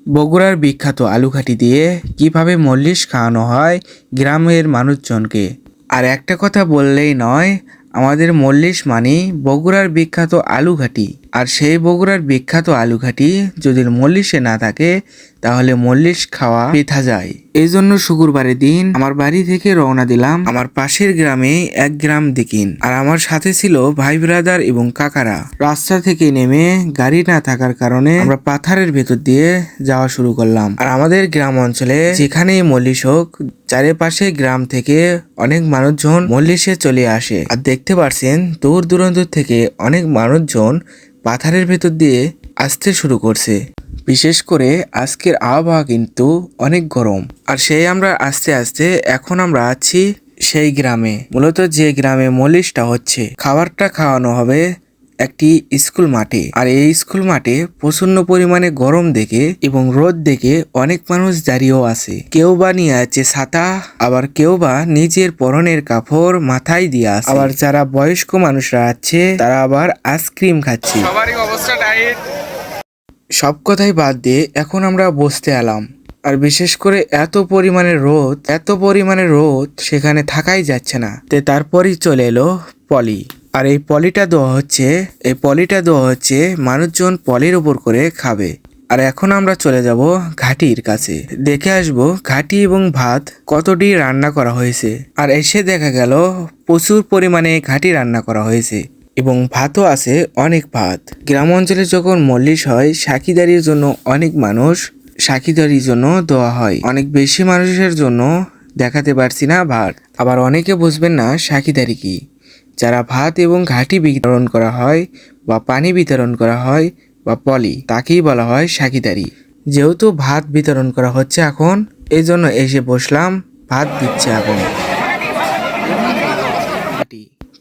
বগুড়ার বিখ্যাত আলুঘাটি দিয়ে কিভাবে মল্লিশ খাওয়ানো হয় গ্রামের মানুষজনকে। আর একটা কথা বললেই নয়, আমাদের মল্লিশ মানে বগুড়ার বিখ্যাত আলুঘাটি। আর সেই বগুড়ার বিখ্যাত আলুঘাটি যদি মল্লিশে না থাকে তাহলে মল্লিশ খাওয়া বৃথা যায়। এই জন্য শুক্রবারের দিন আমার বাড়ি থেকে রওনা দিলাম আমার পাশের গ্রামে, এক গ্রাম দিকিন। আর আমার সাথে ছিল ভাই ব্রাদার এবং কাকারা। রাস্তা থেকে নেমে গাড়ি না থাকার কারণে আমরা পাথারের ভেতর দিয়ে যাওয়া শুরু করলাম। আর আমাদের গ্রাম অঞ্চলে যেখানেই মল্লিশ হোক, চারিপাশে গ্রাম থেকে অনেক মানুষজন মল্লিশে চলে আসে। আর দেখতে পারছেন দূর দূরান্ত থেকে অনেক মানুষজন পাথারের ভেতর দিয়ে আসতে শুরু করছে। বিশেষ করে আজকের আবহাওয়া কিন্তু অনেক গরম। আর সেই আমরা আস্তে আস্তে এখন আমরা আছি সেই গ্রামে, মূলত যে গ্রামে মল্লিশটা হচ্ছে। খাবারটা খাওয়ানো হবে একটি স্কুল মাঠে। আর এই স্কুল মাঠে প্রচন্ড পরিমাণে গরম দেখে এবং রোদ দেখে অনেক মানুষ দাঁড়িয়েও আছে। কেউ বা নিয়ে আছে ছাতা, আবার কেউ বা নিজের পরনের কাপড় মাথায় দিয়ে আছে। আবার যারা বয়স্ক মানুষরা আছে তারা আবার আইসক্রিম খাচ্ছে। সবারই অবস্থা টাইট। সব কথাই বাদ দিয়ে এখন আমরা বসতে এলাম। আর বিশেষ করে এত পরিমাণে রোদ সেখানে থাকাই যাচ্ছে না। তারপরই চলে এলো পলি। আর এই পলিটা দেওয়া হচ্ছে মানুষজন পলির উপর করে খাবে। আর এখন আমরা চলে যাব ঘাটির কাছে, দেখে আসবো ঘাটি এবং ভাত কতটি রান্না করা হয়েছে। আর এসে দেখা গেল প্রচুর পরিমাণে ঘাটি রান্না করা হয়েছে এবং ভাতও আছে, অনেক ভাত। গ্রাম অঞ্চলে যখন মল্লিশ হয়, সাক্ষীদারির জন্য অনেক মানুষ সাক্ষীদারির জন্য দেওয়া হয়। অনেক বেশি মানুষের জন্য দেখাতে পারছি না ভাত। আবার অনেকে বুঝবেন না সাক্ষীদারি কি। যারা ভাত এবং ঘাটি বিতরণ করা হয় বা পানি বিতরণ করা হয় বা পলি, তাকেই বলা হয় সাক্ষীদারি। যেহেতু ভাত বিতরণ করা হচ্ছে এখন, এই জন্য এসে বসলাম। ভাত দিচ্ছে এখন।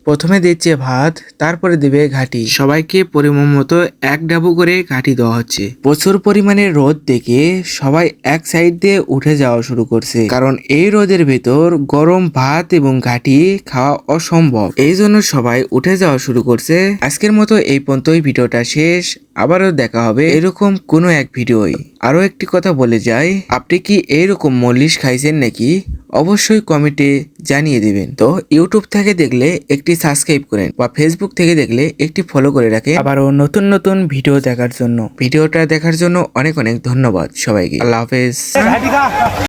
প্রথমে দিচ্ছে ভাত, তারপরে দেবে ঘাটি। সবাইকে পরিমাণ মতো এক ডাবু করে ঘাটি দেওয়া হচ্ছে। প্রচুর পরিমাণে রোদ দেখে সবাই এক সাইড দিয়ে উঠে যাওয়া শুরু করছে, কারণ এই রোদের ভেতর গরম ভাত এবং ঘাটি খাওয়া অসম্ভব। এই জন্য সবাই উঠে যাওয়া শুরু করছে। আজকের মতো এই পর্যন্তই, ভিডিওটা শেষ। আবারও দেখা হবে এরকম কোনো এক ভিডিওই। আরো একটি কথা বলে যাই, আপনি কি এইরকম মল্লিশ খাইছেন নাকি? অবশ্যই কমেন্টে জানিয়ে দিবেন। তো ইউটিউব থেকে দেখলে একটি সাবস্ক্রাইব করেন বা ফেসবুক থেকে দেখলে একটি ফলো করে রাখেন। আবারও নতুন নতুন ভিডিও দেখার জন্য, ভিডিওটা দেখার জন্য অনেক অনেক ধন্যবাদ সবাইকে। আল্লাহ হাফেজ।